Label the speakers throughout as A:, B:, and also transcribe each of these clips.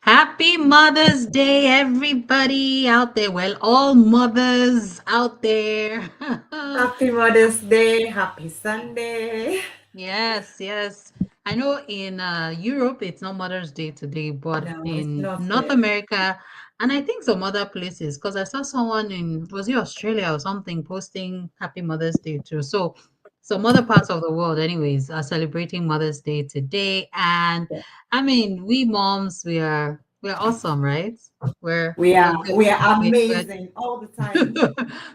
A: Happy Mother's Day, everybody out there. Well, all mothers out there.
B: Happy Mother's Day. Happy Sunday.
A: Yes, yes. I know in Europe it's not Mother's Day today, but
B: No, it's
A: in
B: not
A: North
B: here.
A: America and I think some other places, because I saw someone in, was it Australia or something, posting Happy Mother's Day too. So some other parts of the world, anyways, are celebrating Mother's Day today. And
B: Yeah.
A: I mean, we moms, we're awesome, right? We're
B: We
A: we're
B: are we
A: good.
B: are
A: We're
B: amazing all the time.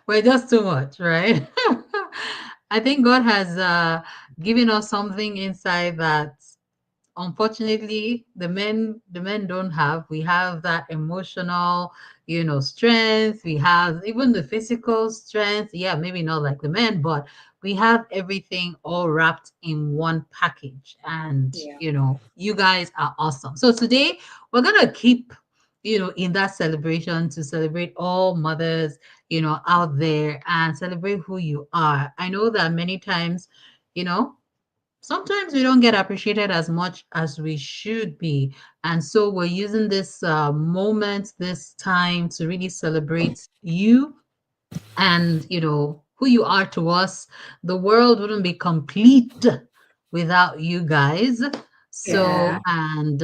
A: we're just too much, right? I think God has given us something inside that unfortunately the men don't have. We have that emotional, strength. We have even the physical strength. Yeah, maybe not like the men, but we have everything all wrapped in one package. And
B: Yeah.
A: you guys are awesome. So today we're gonna keep in that celebration to celebrate all mothers out there and celebrate who you are. I know that many times, you know sometimes we don't get appreciated as much as we should be. And so we're using this moment, this time to really celebrate you and, who you are to us. The world wouldn't be complete without you guys. So,
B: Yeah.
A: and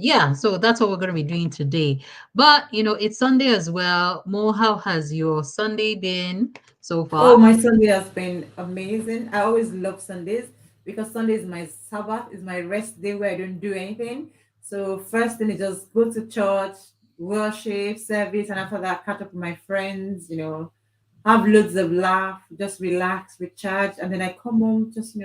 A: yeah, so that's what we're going to be doing today. But, it's Sunday as well. Mo, how has your Sunday been so
B: Oh,
A: far?
B: my Sunday has been amazing. I always love Sundays because Sunday is my Sabbath, is my rest day where I don't do anything. So first thing is just go to church, worship, service, and after that catch up with my friends, have loads of laugh, just relax, recharge, and then I come home just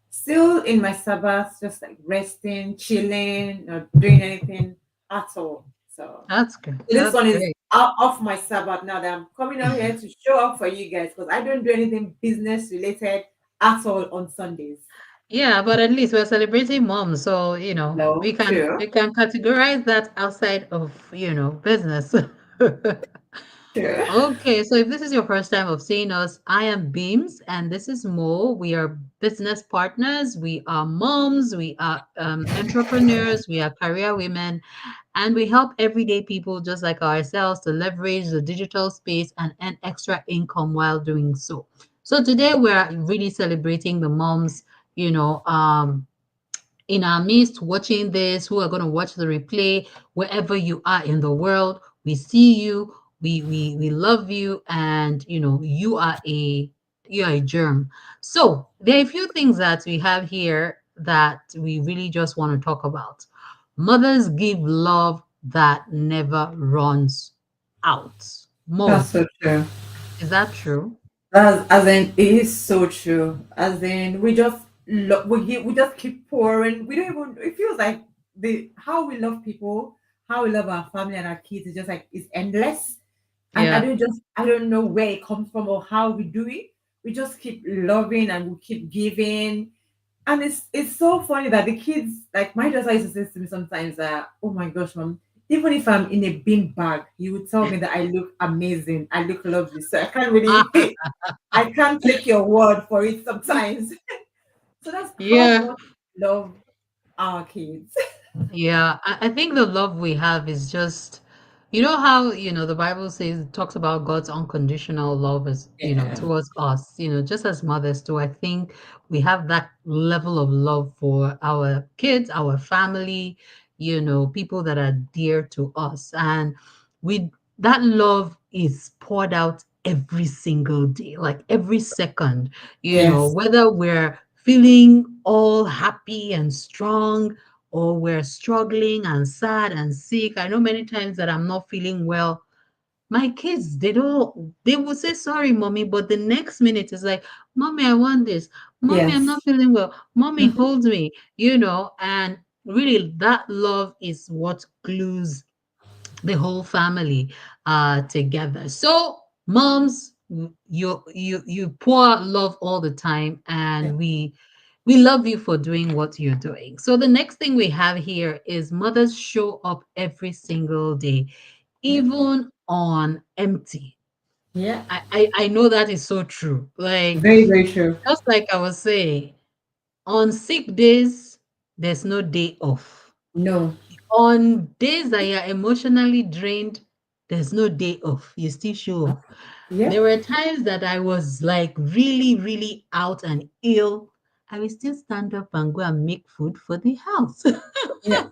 B: still in my Sabbath, just like resting, chilling, not doing anything at all. So
A: That's good.
B: this
A: That's
B: one is
A: great.
B: out of my Sabbath now that I'm coming out here to show up for you guys because I don't do anything business related at all on Sundays.
A: Yeah, but at least we're celebrating mom, so
B: No,
A: we can
B: sure,
A: we can categorize that outside of business.
B: sure.
A: Okay, so if this is your first time of seeing us, I am Beams and this is Mo. We are business partners, we are moms, we are entrepreneurs, we are career women, and we help everyday people just like ourselves to leverage the digital space and earn extra income while doing so. So today we're really celebrating the moms, you know, um, in our midst watching this, who are going to watch the replay, wherever you are in the world. We see you, we love you, and you are a germ. So there are a few things that we have here that we really just want to talk about. Mothers give love that never runs out.
B: That's
A: Mo,
B: so true.
A: is that true?
B: That's as in it is so true. As in we just keep pouring. We don't even. It feels like the how we love people, how we love our family and our kids is just like it's endless. And
A: Yeah.
B: I don't know where it comes from or how we do it. We just keep loving and we keep giving. And it's so funny that the kids, like my daughter used to say to me sometimes that, oh my gosh, mom, even if I'm in a bean bag, you would tell me that I look amazing, I look lovely. So I can't really I can't take your word for it sometimes. So that's how
A: Yeah.
B: much we love our kids.
A: Yeah, I think the love we have is just, how, the Bible says, talks about God's unconditional love as,
B: Yeah.
A: towards us, just as mothers do. I think we have that level of love for our kids, our family, people that are dear to us. And that love is poured out every single day, like every second,
B: Yes.
A: whether we're feeling all happy and strong or we're struggling and sad and sick. I know many times that I'm not feeling well. My kids, they will say, sorry, mommy, but the next minute is like, mommy, I want this. Mommy, I'm
B: Yes.
A: not feeling well. Mommy,
B: Mhm.
A: hold me, and really that love is what glues the whole family together. So moms, you pour love all the time,
B: Yeah.
A: and we love you for doing what you're doing. So the next thing we have here is mothers show up every single day,
B: Yeah.
A: even on empty.
B: Yeah.
A: I know that is so true. Like,
B: Very, very true.
A: just like I was saying, on sick days, there's no day off.
B: No.
A: On days that you're emotionally drained, there's no day off. You still show up.
B: Yeah.
A: There were times that I was like really, really out and ill. I will still stand up and go and make food for the house.
B: Yeah.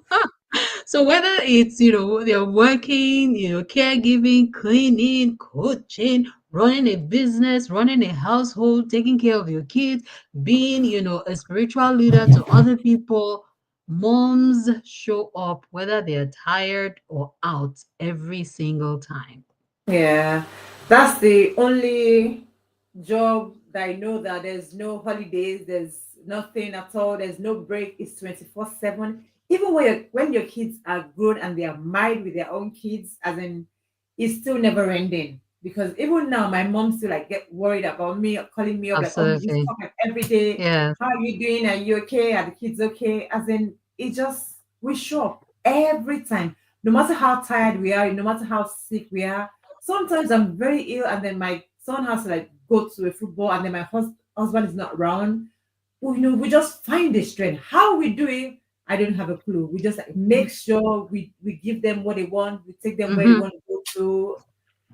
A: So whether it's, they're working, caregiving, cleaning, coaching, running a business, running a household, taking care of your kids, being, a spiritual leader to other people, moms show up whether they're tired or out every single time.
B: Yeah, that's the only job that I know that there's no holidays, there's nothing at all, there's no break. It's 24/7. Even when your kids are grown and they are married with their own kids, as in, it's still never ending. Because even now, my mom still like get worried about me, calling me up like, "Oh, you
A: Absolutely.
B: stop like every day.
A: Yeah.
B: How are you doing? Are you okay? Are the kids okay?" As in, it just we show up every time, no matter how tired we are, no matter how sick we are. Sometimes I'm very ill, and then my son has to like go to a football, and then my husband is not around. Well, we just find the strength. How we do it, I don't have a clue. We just like make sure we give them what they want, we take them where they
A: Hmm.
B: want to go to.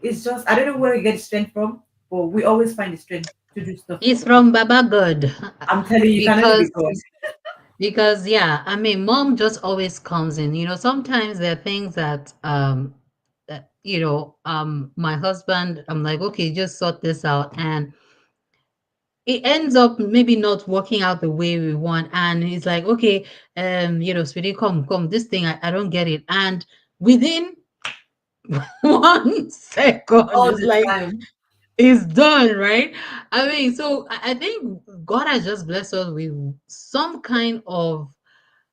B: It's just I don't know where we get the strength from, but we always find the strength to do stuff
A: It's
B: for them.
A: from Baba God.
B: I'm telling you, you can only be
A: because
B: God.
A: yeah, I mean, mom just always comes in. Sometimes there are things that my husband, I'm like, okay, just sort this out, and it ends up maybe not working out the way we want. And he's like, okay, sweetie, come, this thing, I don't get it. And within 1 second,
B: All
A: it's
B: the
A: like
B: time.
A: it's done, right? I mean, so I think God has just blessed us with some kind of,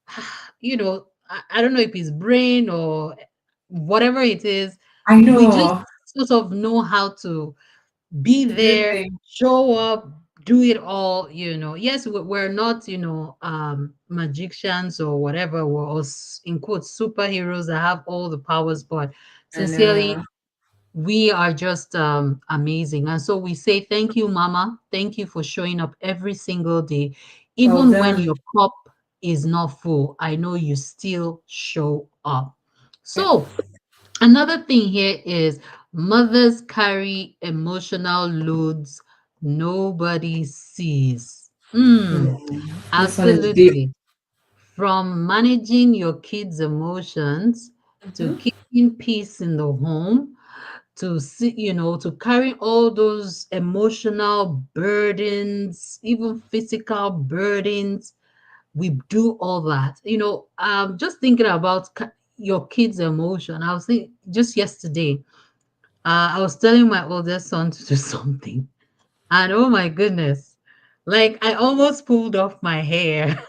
A: I don't know if it's brain or whatever it is.
B: I
A: We just
B: know.
A: sort of know how to be
B: To do
A: there,
B: things.
A: show up, do it all. Yes, we're not, magicians or whatever, we're us, in quotes, superheroes that have all the powers, but
B: I
A: sincerely,
B: know.
A: we are just amazing. And so we say, thank you, Mama. Thank you for showing up every single day.
B: Well
A: Even when
B: done.
A: your cup is not full, I know you still show up.
B: Yeah.
A: So, another thing here is mothers carry emotional loads nobody sees.
B: This one is deep.
A: Absolutely. From managing your kids' emotions to
B: Mhm.
A: keeping peace in the home to see, to carry all those emotional burdens, even physical burdens. We do all that. Just thinking about your kids' emotion. I was thinking just yesterday, I was telling my oldest son to do something, and oh my goodness, like I almost pulled off my hair.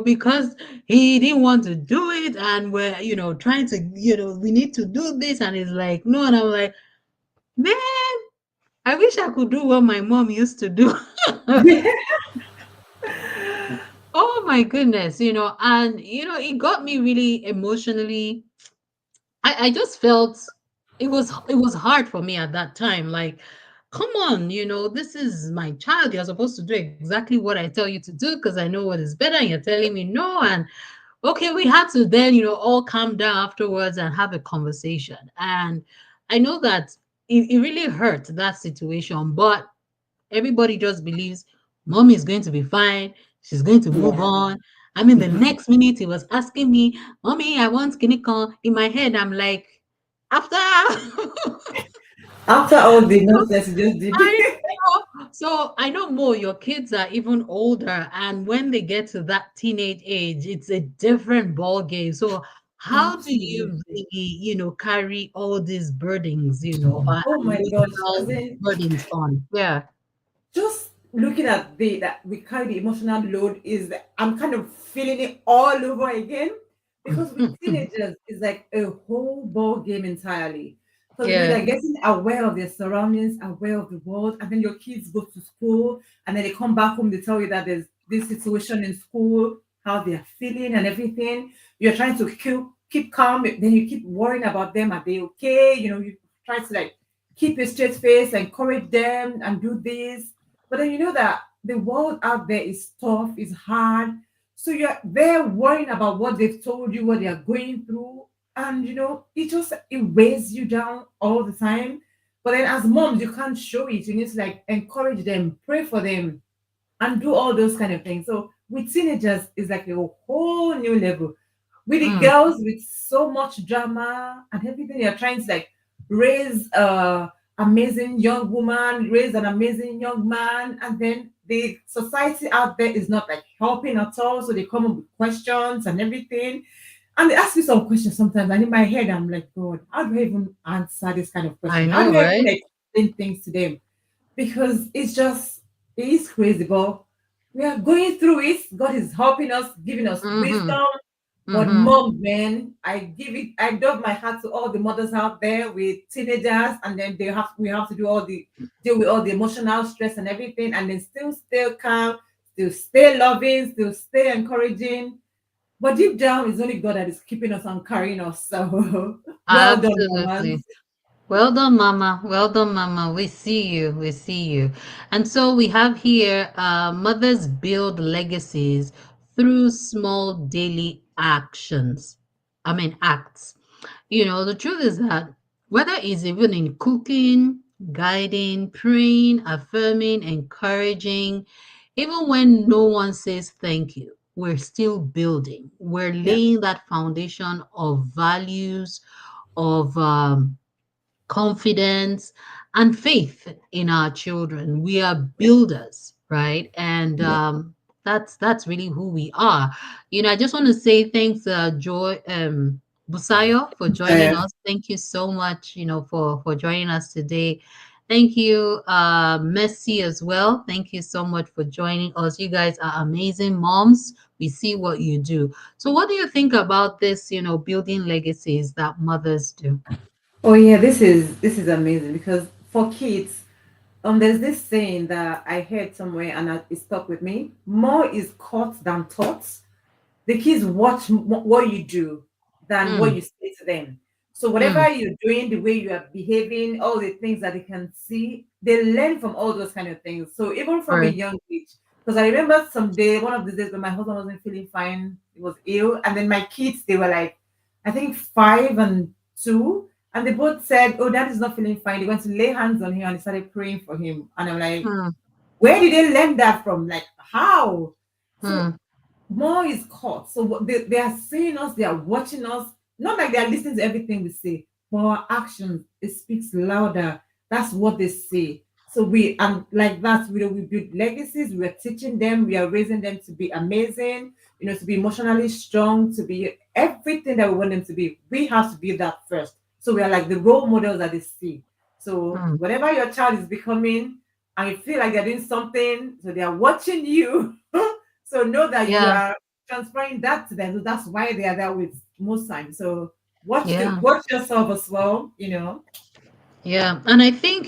A: Because he didn't want to do it, and we're, trying to, we need to do this, and he's like, no, and I'm like, man, I wish I could do what my mom used to do. Oh my goodness, and it got me really emotionally. I just felt it was hard for me at that time. Like, come on, this is my child. You're supposed to do exactly what I tell you to do because I know what is better, and you're telling me no. And okay, we had to then, all calm down afterwards and have a conversation. And I know that it really hurt that situation, but everybody just believes mommy is going to be fine. She's going to move
B: Yeah.
A: on. I mean, the
B: Mhm.
A: next minute he was asking me, mommy, I want skinny corn. In my head, I'm like, after
B: After all the nonsense you just did.
A: I know. So I know more. Your kids are even older, and when they get to that teenage age, it's a different ball game. So how do you
B: Absolutely.
A: really, carry all these burdens,
B: Oh my gosh. As
A: emotional
B: in,
A: burdens on? Yeah.
B: just looking at the that we carry the emotional load is that I'm kind of feeling it all over again because with teenagers it's like a whole ball game entirely because
A: Yeah.
B: they're getting aware of their surroundings, aware of the world, and then your kids go to school and then they come back home, they tell you that there's this situation in school, how they are feeling and everything. You're trying to keep calm, then you keep worrying about them. Are they okay? You try to like keep a straight face, encourage them, and do this. But then you know that the world out there is tough, is hard. So you're there worrying about what they've told you, what they are going through, and it just it weighs you down all the time. But then as moms, you can't show it. You need to like encourage them, pray for them, and do all those kind of things. So with teenagers, it's like a whole new level. With the
A: Mm.
B: girls, with so much drama and everything, you're trying to like raise a amazing young woman, raise an amazing young man, and then the society out there is not like helping at all. So they come up with questions and everything. And they ask me some questions sometimes, and in my head, I'm like, God, how do I even answer this kind of
A: I
B: question? How
A: know,
B: do I even
A: right?
B: explain things to them? Because it is crazy, but we are going through it. God is helping us, giving us
A: Mm-hmm.
B: wisdom. But
A: Mm-hmm.
B: mom, man, I love my heart to all the mothers out there with teenagers, and then we have to deal with all the emotional stress and everything, and then still stay calm, still stay loving, still stay encouraging. But deep down, it's only God that is keeping us and carrying us. So well done, mamas.
A: Absolutely. Well done, Mama. Well done, Mama. We see you. We see you. And so we have here mothers build legacies through small daily actions. I mean, acts. The truth is that whether it's even in cooking, guiding, praying, affirming, encouraging, even when no one says thank you, we're still building. We're
B: Yeah,
A: laying that foundation of values, of confidence and faith in our children. We are
B: yeah,
A: builders, right? And
B: yeah.
A: that's really who we are. I just want to say thanks, Joy Busayo, for joining
B: Uh,
A: us. Thank you so much, for joining us today. Thank you, Messi, as well. Thank you so much for joining us. You guys are amazing moms. We see what you do. So, what do you think about this? Building legacies that mothers do.
B: oh yeah, this is amazing because for kids, there's this saying that I heard somewhere and it stuck with me. More is caught than taught. The kids watch what you do than what
A: Mm,
B: you say to them. So
A: mm.
B: whatever you're doing, the way you are behaving, all the things that they can see, they learn from all those kind of things. So even from a
A: Right.
B: young age, because I remember someday, one of the days when my husband wasn't feeling fine, he was ill, and then my kids, they were like, I think 5 and 2, and they both said, "Oh, dad is not feeling fine." They went to lay hands on him and they started praying for him, and I'm like,
A: Mm,
B: where did they learn that from? Like how? So
A: mm.
B: more is caught. So they are seeing us, they are watching us, not like they are listening to everything we say, but our actions, it speaks louder. That's what they say. So and like that, we build legacies, we are teaching them, we are raising them to be amazing, to be emotionally strong, to be everything that we want them to be. We have to be that first. So we are like the role models that they see. So
A: Mm.
B: whatever your child is becoming, and you feel like they're doing something, so they are watching you. So know that you
A: Yeah,
B: are transferring that to them. So that's why they are that way most times. So
A: yeah,
B: watch yourself as well.
A: yeah. And I think,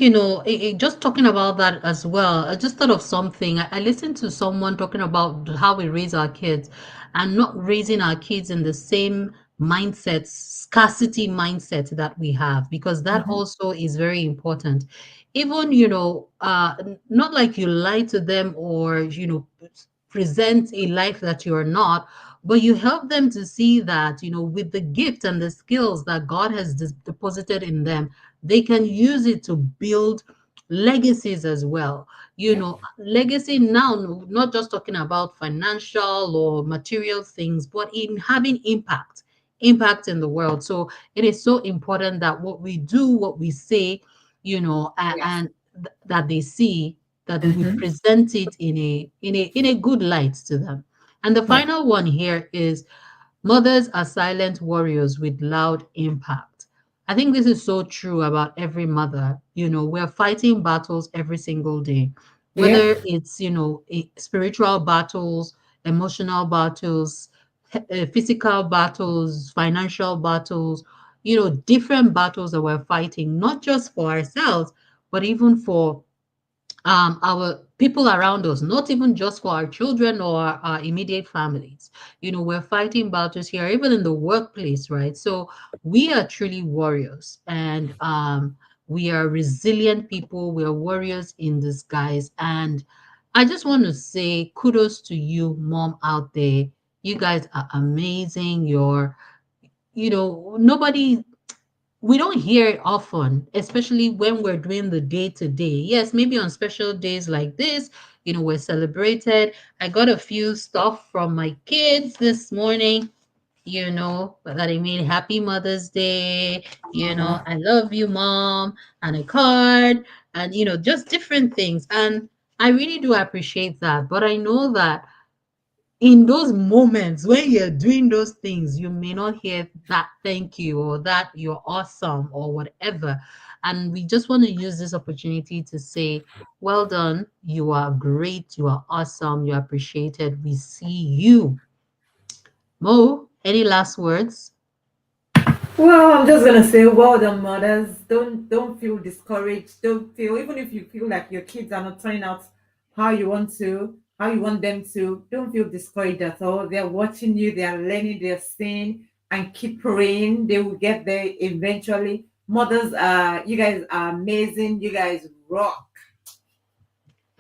A: just talking about that as well, I just thought of something. I listened to someone talking about how we raise our kids and not raising our kids in the same mindset, scarcity mindset that we have, because that
B: Mhm.
A: also is very important. Even, not like you lie to them or, present a life that you're not, but you help them to see that, with the gift and the skills that God has deposited in them, they can use it to build legacies as well.
B: Yeah.
A: Legacy now, not just talking about financial or material things, but in having impact in the world. So it is so important that what we do, what we say,
B: Yes.
A: and that they see, that we
B: Hmm.
A: present it in a good light to them. And the
B: Yeah.
A: final one here is mothers are silent warriors with loud impact. I think this is so true about every mother. We're fighting battles every single day,
B: Yep.
A: whether it's, spiritual battles, emotional battles, physical battles, financial battles, different battles that we're fighting, not just for ourselves, but even for our people around us, not even just for our children or our immediate families. We're fighting battles here, even in the workplace, right? So we are truly warriors, and we are resilient people. We are warriors in disguise. And I just want to say kudos to you, mom out there. You guys are amazing. Nobody, we don't hear it often, especially when we're doing the day to day. Yes, maybe on special days like this, we're celebrated. I got a few stuff from my kids this morning, that I made Happy Mother's Day,
B: Oh,
A: I love you, mom, and a card, and, just different things. And I really do appreciate that. But I know that in those moments when you're doing those things, you may not hear that thank you or that you're awesome or whatever. And we just want to use this opportunity to say, well done, you are great, you are awesome, you're appreciated. We see you. Mo, any last words?
B: well, I'm just gonna say, well done, mothers. Don't feel discouraged. Don't feel, even if you feel like your kids are not turning out how you want them to. Don't feel discouraged at all. They're watching you. They are learning. They're seeing, and keep praying. They will get there eventually. Mothers, you guys are amazing. You guys rock.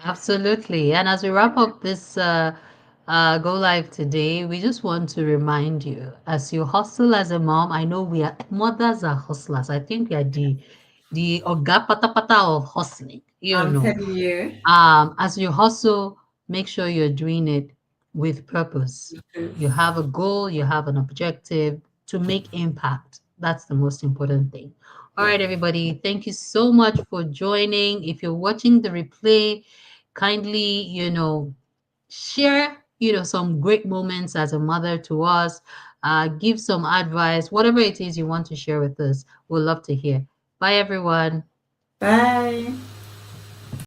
A: Absolutely. And as we wrap up this go live today, we just want to remind you, as you hustle as a mom, I know we are mothers are hustlers. I think we are the oga pata pata of hustling.
B: I'm telling you.
A: As you hustle, make sure you're doing it with purpose. You have a goal, you have an objective to make impact. That's the most important thing. All
B: Yeah.
A: right, everybody, thank you so much for joining. If you're watching the replay, kindly, share, some great moments as a mother to us. Give some advice, whatever it is you want to share with us. We'd love to hear. Bye, everyone.
B: Bye.